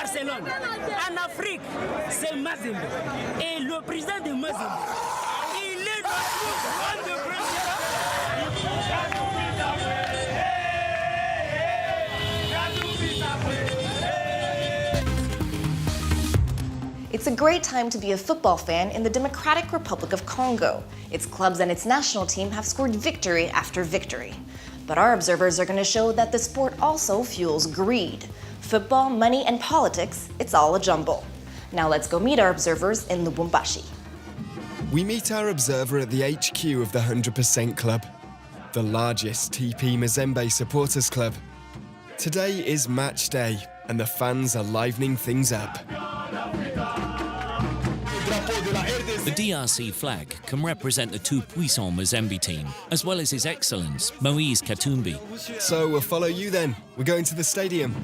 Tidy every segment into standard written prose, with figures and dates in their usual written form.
Barcelone. En Afrique, c'est Mazembe. Et le président de Mazembe, il est le plus grand de It's a great time to be a football fan in the Democratic Republic of Congo. Its clubs and its national team have scored victory after victory. But our observers are going to show that the sport also fuels greed. Football, money, and politics, it's all a jumble. Now let's go meet our observers in Lubumbashi. We meet our observer at the HQ of the 100% Club, the largest TP Mazembe supporters club. Today is match day, and the fans are livening things up. The DRC flag can represent the tout-puissant Mazembe team, as well as His Excellence, Moise Katumbi. So we'll follow you then. We're going to the stadium.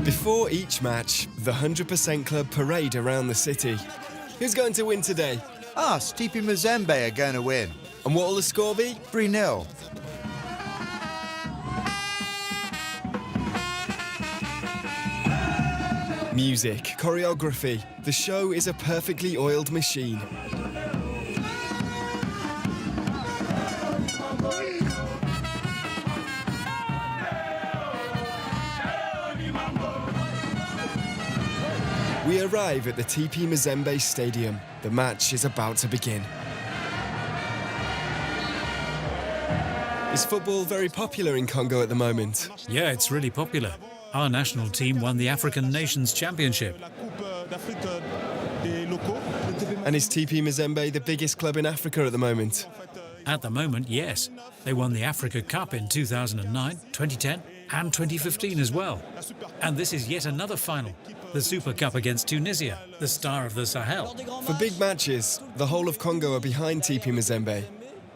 Before each match, the 100% Club parade around the city. Who's going to win today? Us, TP Mazembe, are going to win. And what will the score be? 3-0. Music, choreography. The show is a perfectly oiled machine. We arrive at the TP Mazembe Stadium. The match is about to begin. Is football very popular in Congo at the moment? Yeah, it's really popular. Our national team won the African Nations Championship. And is TP Mazembe the biggest club in Africa at the moment? At the moment, yes. They won the Africa Cup in 2009, 2010 and 2015 as well. And this is yet another final, the Super Cup against Tunisia, the star of the Sahel. For big matches, the whole of Congo are behind TP Mazembe.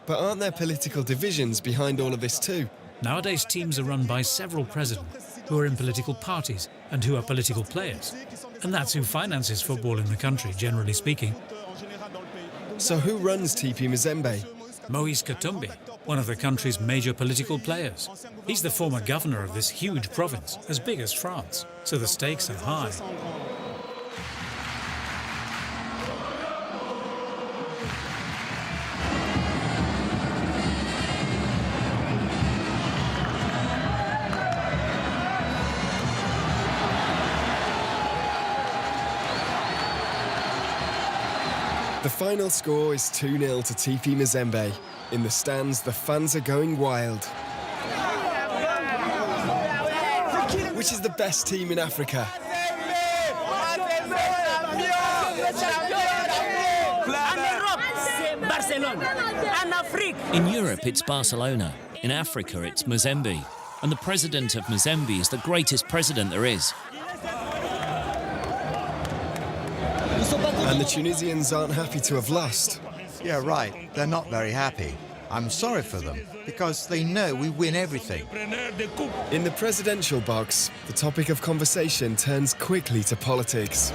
But aren't there political divisions behind all of this too? Nowadays, teams are run by several presidents who are in political parties and who are political players. And that's who finances football in the country, generally speaking. So who runs TP Mazembe? Moise Katumbi, one of the country's major political players. He's the former governor of this huge province, as big as France, so the stakes are high. The final score is 2-0 to TP Mazembe. In the stands, the fans are going wild. Which is the best team in Africa? In Europe, it's Barcelona. In Africa, it's Mazembe. And the president of Mazembe is the greatest president there is. And the Tunisians aren't happy to have lost. Yeah, right. They're not very happy. I'm sorry for them, because they know we win everything. In the presidential box, the topic of conversation turns quickly to politics.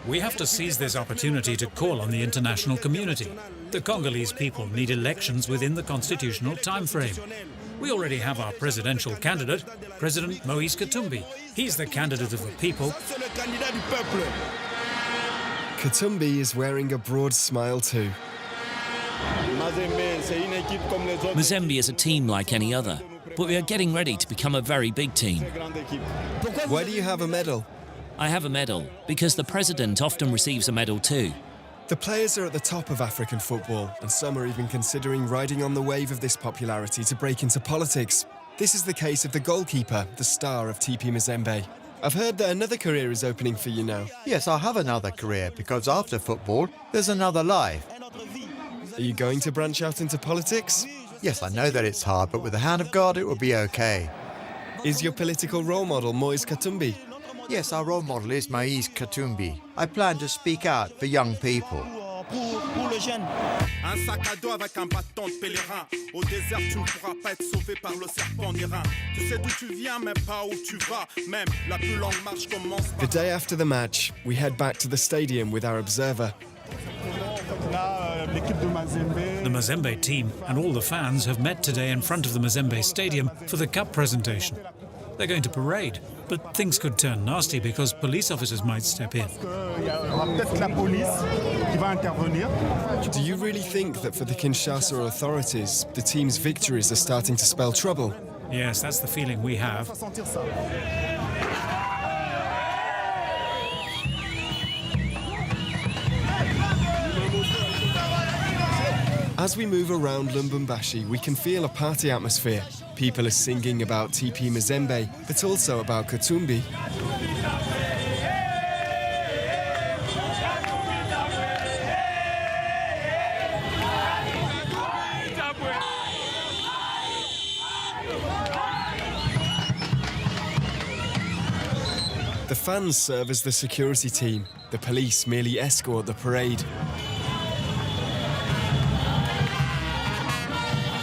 We have to seize this opportunity to call on the international community. The Congolese people need elections within the constitutional time frame. We already have our presidential candidate, President Moise Katumbi. He's the candidate of the people. Katumbi is wearing a broad smile too. Mazembe is a team like any other, but we are getting ready to become a very big team. Why do you have a medal? I have a medal because the president often receives a medal too. The players are at the top of African football, and some are even considering riding on the wave of this popularity to break into politics. This is the case of the goalkeeper, the star of TP Mazembe. I've heard that another career is opening for you now. Yes, I'll have another career, because after football, there's another life. Are you going to branch out into politics? Yes, I know that it's hard, but with the hand of God, it will be okay. Is your political role model Moise Katumbi? Yes, our role model is Moise Katumbi. I plan to speak out for young people. Un sac à dos avec un bâton de pèlerin. Au désert, tu ne pourras pas être sauvé par le serpent d'airain. Tu sais d'où tu viens, mais pas où tu vas. Même la plus longue marche commence par... The day after the match, we head back to the stadium with our observer. The Mazembe team and all the fans have met today in front of the Mazembe Stadium for the cup presentation. They're going to parade, but things could turn nasty because police officers might step in. Do you really think that for the Kinshasa authorities, the team's victories are starting to spell trouble? Yes, that's the feeling we have. As we move around Lubumbashi, we can feel a party atmosphere. People are singing about TP Mazembe, but also about Katumbi. The fans serve as the security team. The police merely escort the parade.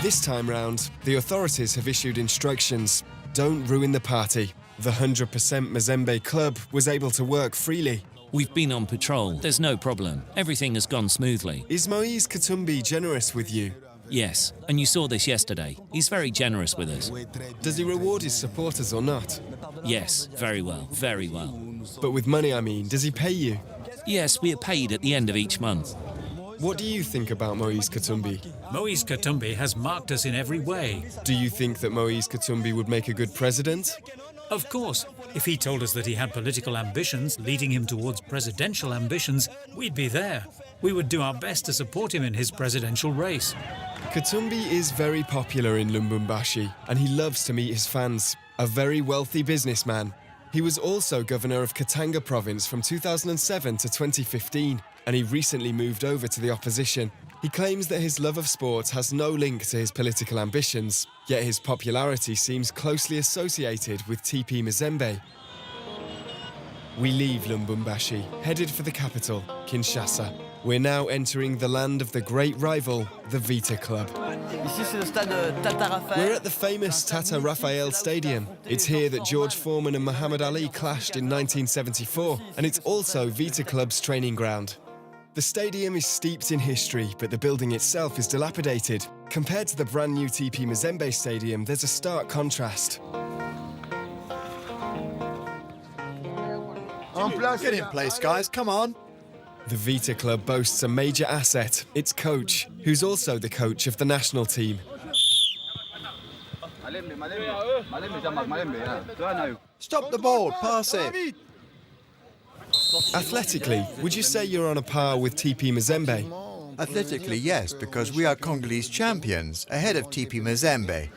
This time round, the authorities have issued instructions. Don't ruin the party. The 100% Mazembe club was able to work freely. We've been on patrol. There's no problem. Everything has gone smoothly. Is Moise Katumbi generous with you? Yes, and you saw this yesterday. He's very generous with us. Does he reward his supporters or not? Yes, very well, very well. But with money, I mean, does he pay you? Yes, we are paid at the end of each month. What do you think about Moise Katumbi? Moise Katumbi has marked us in every way. Do you think that Moise Katumbi would make a good president? Of course, if he told us that he had political ambitions leading him towards presidential ambitions, we'd be there. We would do our best to support him in his presidential race. Katumbi is very popular in Lubumbashi, and he loves to meet his fans. A very wealthy businessman. He was also governor of Katanga province from 2007 to 2015, and he recently moved over to the opposition. He claims that his love of sport has no link to his political ambitions, yet his popularity seems closely associated with TP Mazembe. We leave Lubumbashi, headed for the capital, Kinshasa. We're now entering the land of the great rival, the Vita Club. We're at the famous Tata Raphael Stadium. It's here that George Foreman and Muhammad Ali clashed in 1974, and it's also Vita Club's training ground. The stadium is steeped in history, but the building itself is dilapidated. Compared to the brand new TP Mazembe Stadium, there's a stark contrast. Get in place, guys, come on. The Vita Club boasts a major asset, its coach, who's also the coach of the national team. Stop the ball, pass it. Athletically, would you say you're on a par with TP Mazembe? Athletically, yes, because we are Congolese champions, ahead of TP Mazembe.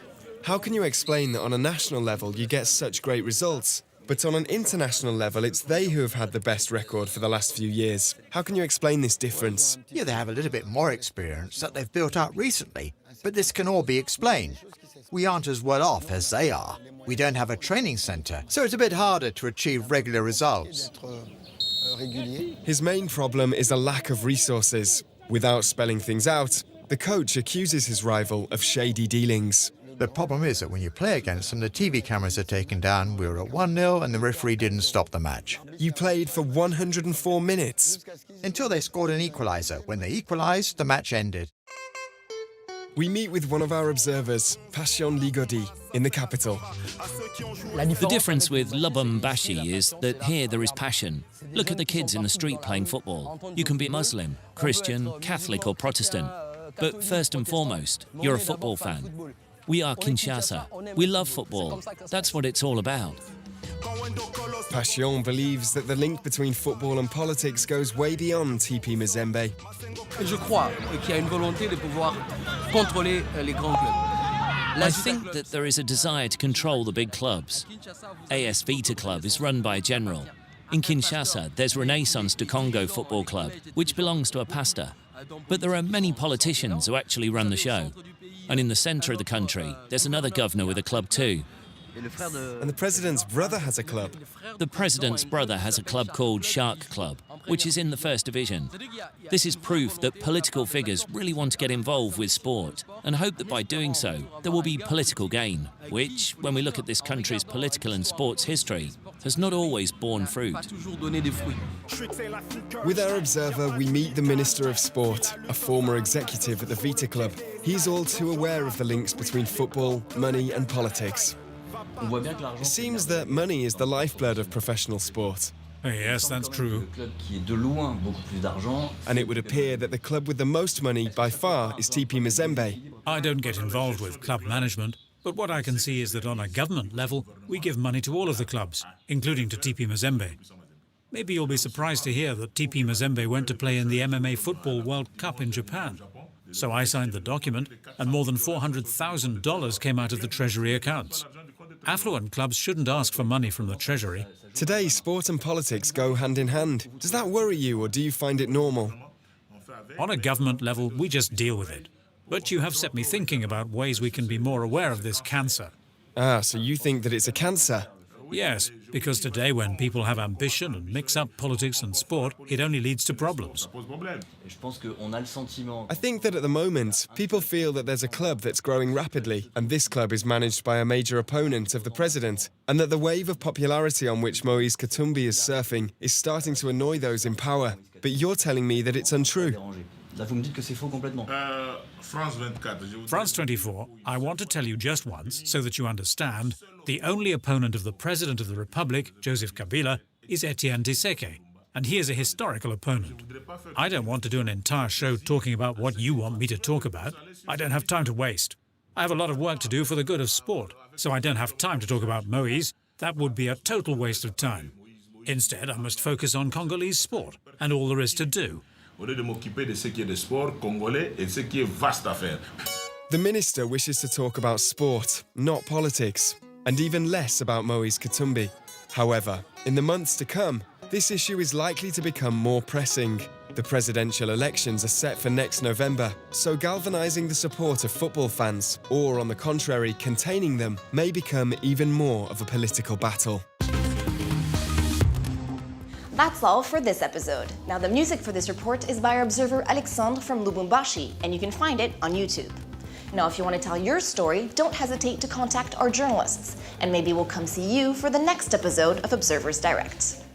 How can you explain that on a national level you get such great results, but on an international level it's they who have had the best record for the last few years? How can you explain this difference? Yeah, they have a little bit more experience that they've built up recently, but this can all be explained. We aren't as well off as they are. We don't have a training centre, so it's a bit harder to achieve regular results. His main problem is a lack of resources. Without spelling things out, the coach accuses his rival of shady dealings. The problem is that when you play against them, the TV cameras are taken down, we were at 1-0 and the referee didn't stop the match. You played for 104 minutes. Until they scored an equaliser. When they equalised, the match ended. We meet with one of our observers, Passion Ligodi, in the capital. The difference with Lubumbashi is that here there is passion. Look at the kids in the street playing football. You can be Muslim, Christian, Catholic or Protestant. But first and foremost, you're a football fan. We are Kinshasa. We love football. That's what it's all about. Passion believes that the link between football and politics goes way beyond TP Mazembe. I think that there is a desire to control the big clubs. AS Vita Club is run by a general. In Kinshasa, there's Renaissance de Congo Football Club, which belongs to a pastor. But there are many politicians who actually run the show. And in the centre of the country, there's another governor with a club too. And the president's brother has a club. The president's brother has a club called Shark Club, which is in the First Division. This is proof that political figures really want to get involved with sport and hope that by doing so, there will be political gain, which, when we look at this country's political and sports history, has not always borne fruit. With our observer, we meet the Minister of Sport, a former executive at the Vita Club. He's all too aware of the links between football, money and politics. It seems that money is the lifeblood of professional sport. Yes, that's true. And it would appear that the club with the most money by far is TP Mazembe. I don't get involved with club management, but what I can see is that on a government level, we give money to all of the clubs, including to TP Mazembe. Maybe you'll be surprised to hear that TP Mazembe went to play in the MMA Football World Cup in Japan. So I signed the document, and more than $400,000 came out of the Treasury accounts. Affluent clubs shouldn't ask for money from the Treasury. Today, sport and politics go hand in hand. Does that worry you, or do you find it normal? On a government level, we just deal with it. But you have set me thinking about ways we can be more aware of this cancer. Ah, so you think that it's a cancer? Yes, because today when people have ambition and mix up politics and sport, it only leads to problems. I think that at the moment, people feel that there's a club that's growing rapidly, and this club is managed by a major opponent of the president, and that the wave of popularity on which Moise Katumbi is surfing is starting to annoy those in power. But you're telling me that it's untrue. France 24, I want to tell you just once, so that you understand, the only opponent of the President of the Republic, Joseph Kabila, is Etienne Tshisekedi, and he is a historical opponent. I don't want to do an entire show talking about what you want me to talk about. I don't have time to waste. I have a lot of work to do for the good of sport, so I don't have time to talk about Moise. That would be a total waste of time. Instead, I must focus on Congolese sport and all there is to do. The minister wishes to talk about sport, not politics, and even less about Moise Katumbi. However, in the months to come, this issue is likely to become more pressing. The presidential elections are set for next November, so galvanizing the support of football fans, or on the contrary, containing them, may become even more of a political battle. That's all for this episode. Now, the music for this report is by our observer Alexandre from Lubumbashi, and you can find it on YouTube. Now, if you want to tell your story, don't hesitate to contact our journalists, and maybe we'll come see you for the next episode of Observers Direct.